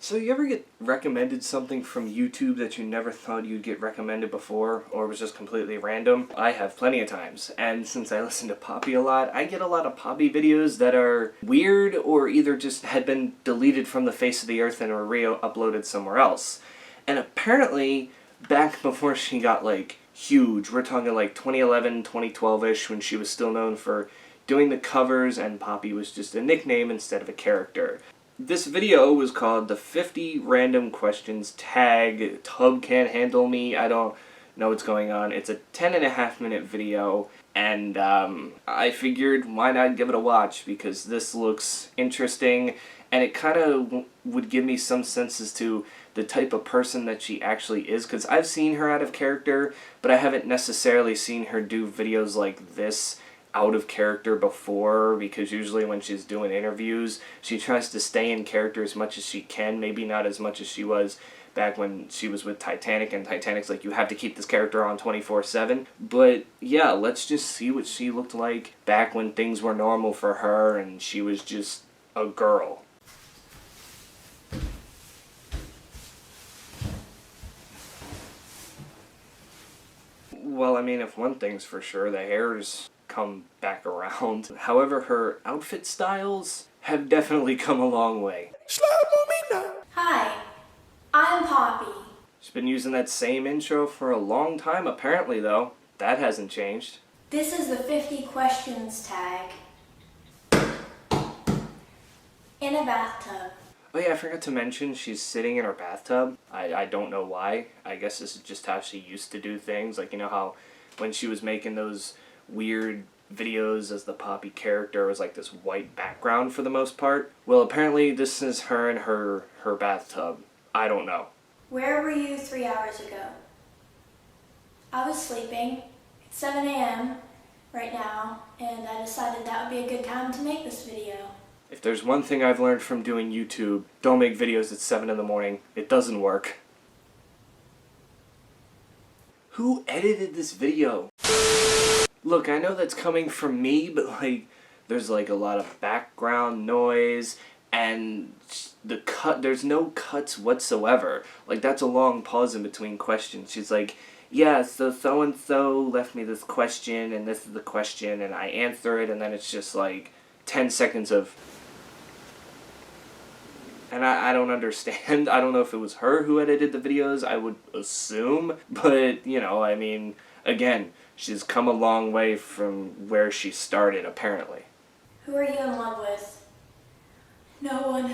So you ever get recommended something from YouTube that you never thought you'd get recommended before, or was just completely random? I have plenty of times, and since I listen to Poppy a lot, I get a lot of Poppy videos that are weird or either just had been deleted from the face of the earth and were re-uploaded somewhere else. And apparently, back before she got like huge, we're talking like 2011, 2012-ish, when she was still known for doing the covers and Poppy was just a nickname instead of a character. This video was called the 50 Random Questions Tag Tub Can't Handle Me. I don't know what's going on. It's a 10.5-minute video, and I figured why not give it a watch, because this looks interesting, and it kind of would give me some sense as to the type of person that she actually is, because I've seen her out of character, but I haven't necessarily seen her do videos like this out of character before, because usually when she's doing interviews she tries to stay in character as much as she can, maybe not as much as she was back when she was with Titanic, and Titanic's like, you have to keep this character on 24/7. But yeah, let's just see what she looked like back when things were normal for her and she was just a girl. Well, I mean, if one thing's for sure, the hair's come back around. However, her outfit styles have definitely come a long way. Hi, I'm Poppy. She's been using that same intro for a long time, apparently, though. That hasn't changed. This is the 50 questions tag. In a bathtub. Oh yeah, I forgot to mention she's sitting in her bathtub. I don't know why. I guess this is just how she used to do things. Like, you know how when she was making those weird videos as the Poppy character was like this white background for the most part? Well, apparently this is her in her bathtub. I don't know. Where were you 3 hours ago? I was sleeping. It's 7 a.m. right now, and I decided that would be a good time to make this video. If there's one thing I've learned from doing YouTube, don't make videos at 7 in the morning. It doesn't work. Who edited this video? Look, I know that's coming from me, but like, there's like a lot of background noise, and there's no cuts whatsoever. Like, that's a long pause in between questions. She's like, yeah, so and so left me this question, and this is the question, and I answer it, and then it's just like 10 seconds of... And I don't understand. I don't know if it was her who edited the videos, I would assume. But, you know, I mean, again, she's come a long way from where she started, apparently. Who are you in love with? No one.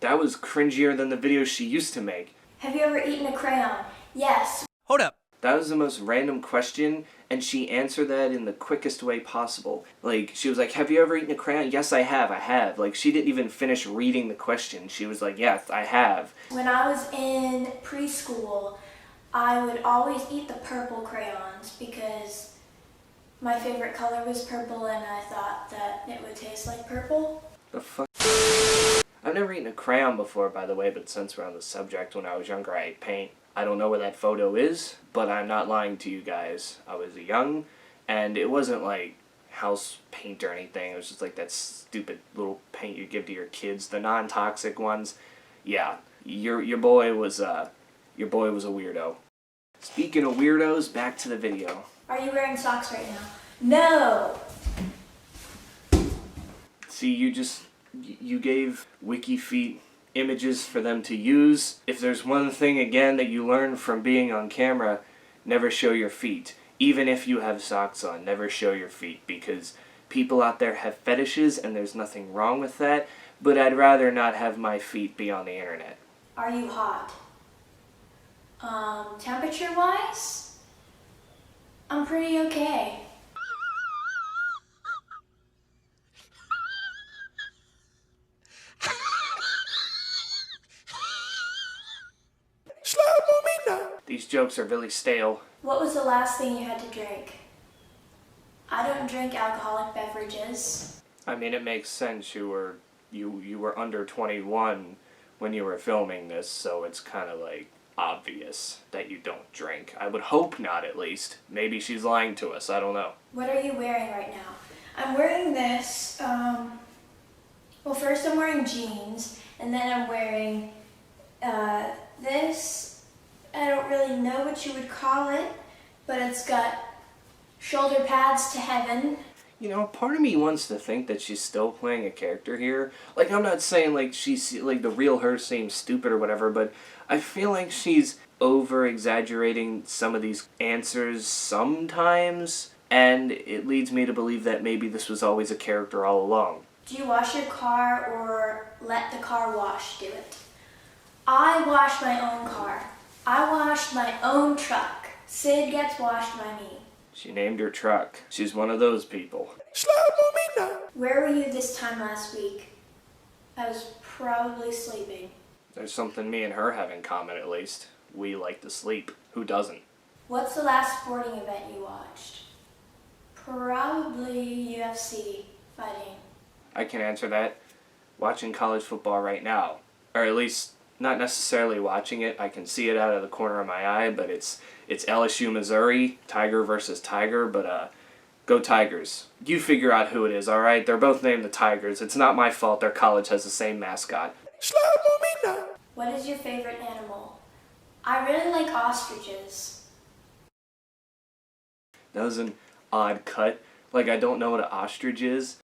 That was cringier than the videos she used to make. Have you ever eaten a crayon? Yes. Hold up. That was the most random question, and she answered that in the quickest way possible. Like, she was like, have you ever eaten a crayon? Yes, I have. Like, she didn't even finish reading the question. She was like, yes, I have. When I was in preschool, I would always eat the purple crayons because my favorite color was purple, and I thought that it would taste like purple. The fuck? I've never eaten a crayon before, by the way, but since we're on the subject, when I was younger, I ate paint. I don't know where that photo is, but I'm not lying to you guys. I was young, and it wasn't like house paint or anything. It was just like that stupid little paint you give to your kids, the non-toxic ones. Yeah, your boy was a weirdo. Speaking of weirdos, back to the video. Are you wearing socks right now? No! See, you gave WikiFeet images for them to use. If there's one thing, again, that you learn from being on camera, never show your feet. Even if you have socks on, never show your feet, because people out there have fetishes and there's nothing wrong with that, but I'd rather not have my feet be on the internet. Are you hot? Temperature-wise? I'm pretty okay. These jokes are really stale. What was the last thing you had to drink? I don't drink alcoholic beverages. I mean, it makes sense. You were under 21 when you were filming this, so it's kind of like obvious that you don't drink. I would hope not, at least. Maybe she's lying to us. I don't know. What are you wearing right now? I'm wearing this, well, first I'm wearing jeans, And then I'm wearing this, I don't really know what you would call it, but it's got shoulder pads to heaven. You know, part of me wants to think that she's still playing a character here. Like, I'm not saying, like, she's, like, the real her seems stupid or whatever, but I feel like she's over-exaggerating some of these answers sometimes, and it leads me to believe that maybe this was always a character all along. Do you wash your car or let the car wash do it? I wash my own car. I wash my own truck. Sid gets washed by me. She named her truck. She's one of those people. Where were you this time last week? I was probably sleeping. There's something me and her have in common, at least. We like to sleep. Who doesn't? What's the last sporting event you watched? Probably UFC fighting. I can answer that. Watching college football right now. Or at least, not necessarily watching it. I can see it out of the corner of my eye, but it's LSU, Missouri, Tiger versus Tiger, but go Tigers. You figure out who it is, alright? They're both named the Tigers. It's not my fault their college has the same mascot. What is your favorite animal? I really like ostriches. That was an odd cut. Like, I don't know what an ostrich is.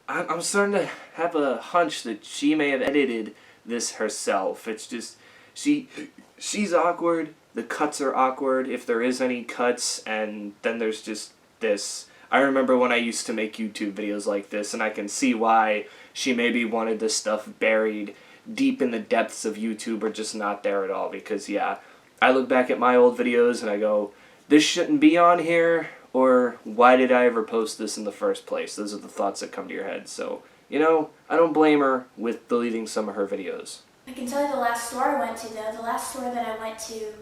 I'm starting to have a hunch that she may have edited this herself. It's just, she's awkward, the cuts are awkward, if there is any cuts, and then there's just this. I remember when I used to make YouTube videos like this, and I can see why she maybe wanted this stuff buried deep in the depths of YouTube or just not there at all, because yeah, I look back at my old videos and I go, this shouldn't be on here, or why did I ever post this in the first place? Those are the thoughts that come to your head. So, you know, I don't blame her with deleting some of her videos. I can tell you the last store I went to, though. The last store that I went to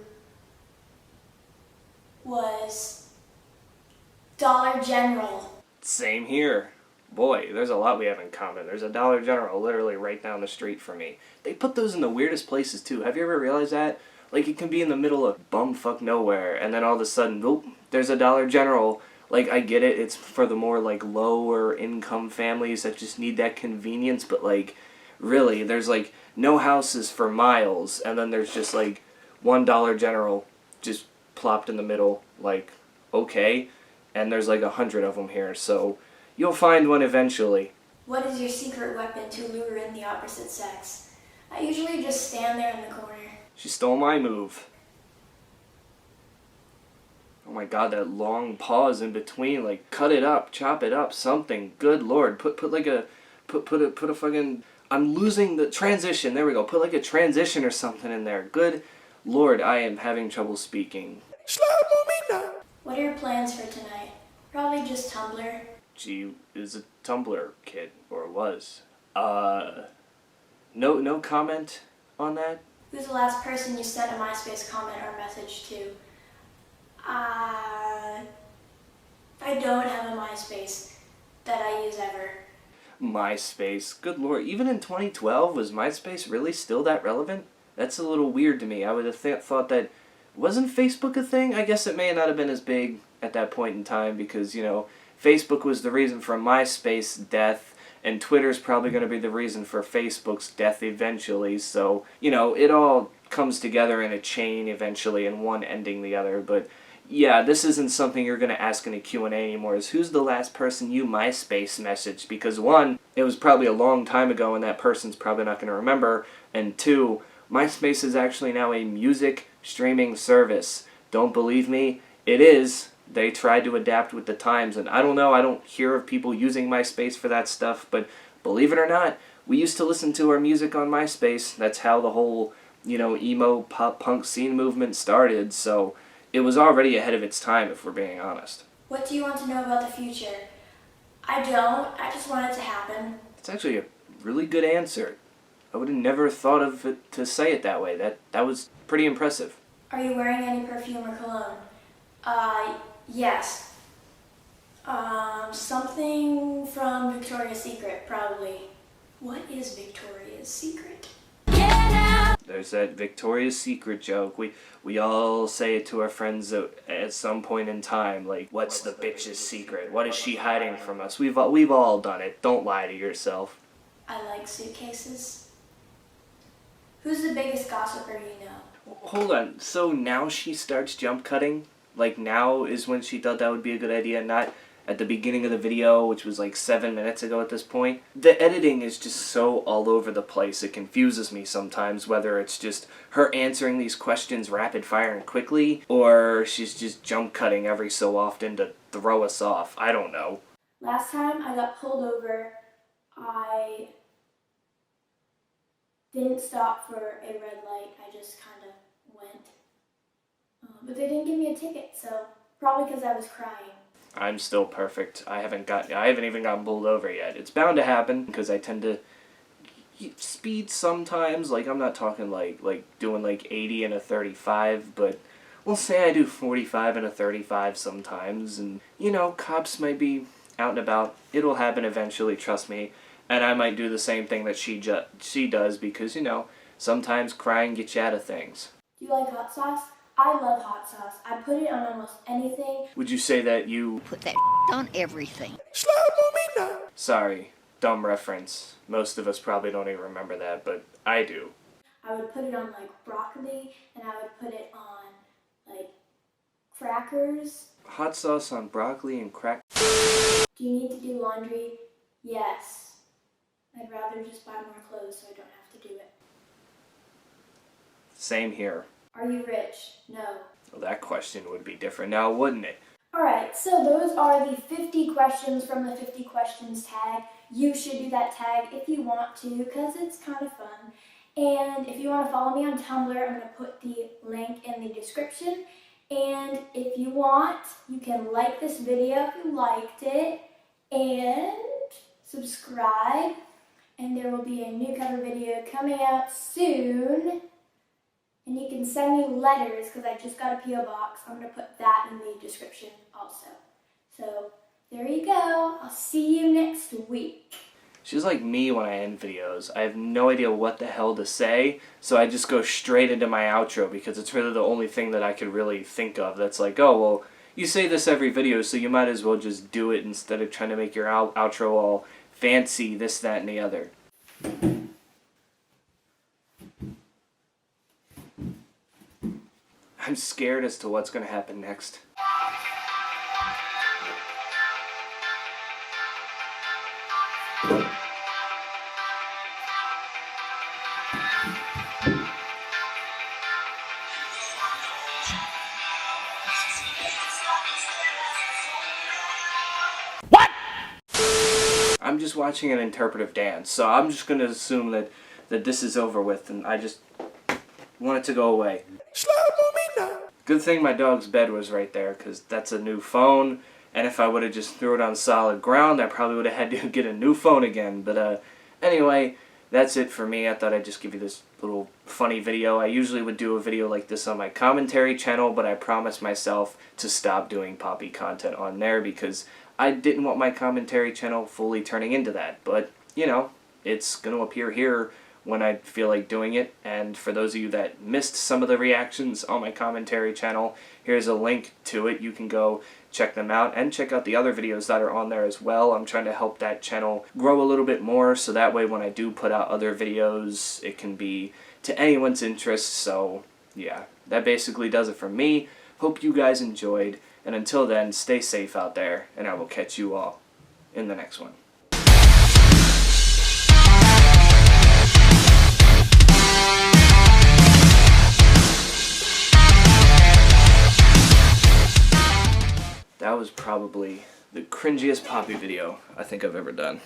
was Dollar General. Same here. Boy, there's a lot we have in common. There's a Dollar General literally right down the street from me. They put those in the weirdest places, too. Have you ever realized that? Like, it can be in the middle of bumfuck nowhere, and then all of a sudden, boop, there's a Dollar General. Like, I get it, it's for the more, like, lower income families that just need that convenience, but, like, really, there's, like, no houses for miles, and then there's just, like, one Dollar General just plopped in the middle, like, okay, and there's, like, 100 of them here, so you'll find one eventually. What is your secret weapon to lure in the opposite sex? I usually just stand there in the corner. She stole my move. Oh my god, that long pause in between, like, cut it up, chop it up, something. Good lord, put a fucking, I'm losing the transition, there we go, put like a transition or something in there. Good lord, I am having trouble speaking. What are your plans for tonight? Probably just Tumblr. She is a Tumblr kid, or was. No comment on that? Who's the last person you sent a Myspace comment or message to? I don't have a Myspace that I use ever. MySpace. Good lord. Even in 2012, was MySpace really still that relevant? That's a little weird to me. I would have thought that... Wasn't Facebook a thing? I guess it may not have been as big at that point in time because, you know, Facebook was the reason for MySpace death, and Twitter's probably going to be the reason for Facebook's death eventually, so, you know, it all comes together in a chain eventually, and one ending the other, but... Yeah, this isn't something you're going to ask in a Q&A anymore, is who's the last person you MySpace messaged? Because one, it was probably a long time ago and that person's probably not going to remember, and two, MySpace is actually now a music streaming service. Don't believe me? It is. They tried to adapt with the times, and I don't know, I don't hear of people using MySpace for that stuff, but believe it or not, we used to listen to our music on MySpace. That's how the whole, you know, emo pop punk scene movement started, so... It was already ahead of its time, if we're being honest. What do you want to know about the future? I don't. I just want it to happen. It's actually a really good answer. I would have never thought of it to say it that way. That was pretty impressive. Are you wearing any perfume or cologne? Yes. Something from Victoria's Secret, probably. What is Victoria's Secret? There's that Victoria's Secret joke. We all say it to our friends at some point in time. Like, what's the bitch's secret? What is she hiding from us? We've all done it. Don't lie to yourself. I like suitcases. Who's the biggest gossiper you know? Hold on, so now she starts jump cutting? Like now is when she thought that would be a good idea, not at the beginning of the video, which was like 7 minutes ago at this point? The editing is just so all over the place, it confuses me sometimes, whether it's just her answering these questions rapid fire and quickly, or she's just jump cutting every so often to throw us off. I don't know. Last time I got pulled over, I didn't stop for a red light. I just kind of went. But they didn't give me a ticket, so probably because I was crying. I'm still perfect. I haven't even gotten pulled over yet. It's bound to happen because I tend to speed sometimes. Like I'm not talking like doing like 80 and a 35, but we'll say I do 45 and a 35 sometimes. And you know, cops might be out and about. It'll happen eventually, trust me. And I might do the same thing that she does because, you know, sometimes crying gets you out of things. Do you like hot sauce? I love hot sauce. I put it on almost anything. Would you say that you put that on everything? Sorry, dumb reference. Most of us probably don't even remember that, but I do. I would put it on like broccoli, and I would put it on like crackers. Hot sauce on broccoli and crack. Do you need to do laundry? Yes. I'd rather just buy more clothes so I don't have to do it. Same here. Are you rich? No. Well, that question would be different now, wouldn't it? Alright, so those are the 50 questions from the 50 questions tag. You should do that tag if you want to, because it's kind of fun. And if you want to follow me on Tumblr, I'm going to put the link in the description. And if you want, you can like this video if you liked it, and subscribe. And there will be a new cover video coming out soon. And you can send me letters because I just got a P.O. box. I'm going to put that in the description also. So there you go. I'll see you next week. She's like me when I end videos. I have no idea what the hell to say, so I just go straight into my outro because it's really the only thing that I could really think of that's like, oh, well, you say this every video, so you might as well just do it instead of trying to make your outro all fancy, this, that, and the other. I'm scared as to what's going to happen next. I'm just watching an interpretive dance, so I'm just going to assume that this is over with, and I just want it to go away. Good thing my dog's bed was right there, because that's a new phone, and if I would have just threw it on solid ground, I probably would have had to get a new phone again. But anyway, that's it for me. I thought I'd just give you this little funny video. I usually would do a video like this on my commentary channel, but I promised myself to stop doing poppy content on there because I didn't want my commentary channel fully turning into that. But, you know, it's going to appear here when I feel like doing it. And for those of you that missed some of the reactions on my commentary channel, here's a link to it. You can go check them out and check out the other videos that are on there as well. I'm trying to help that channel grow a little bit more, so that way when I do put out other videos, it can be to anyone's interest. So yeah, that basically does it for me. Hope you guys enjoyed, and until then, stay safe out there, and I will catch you all in the next one. That was probably the cringiest poppy video I think I've ever done.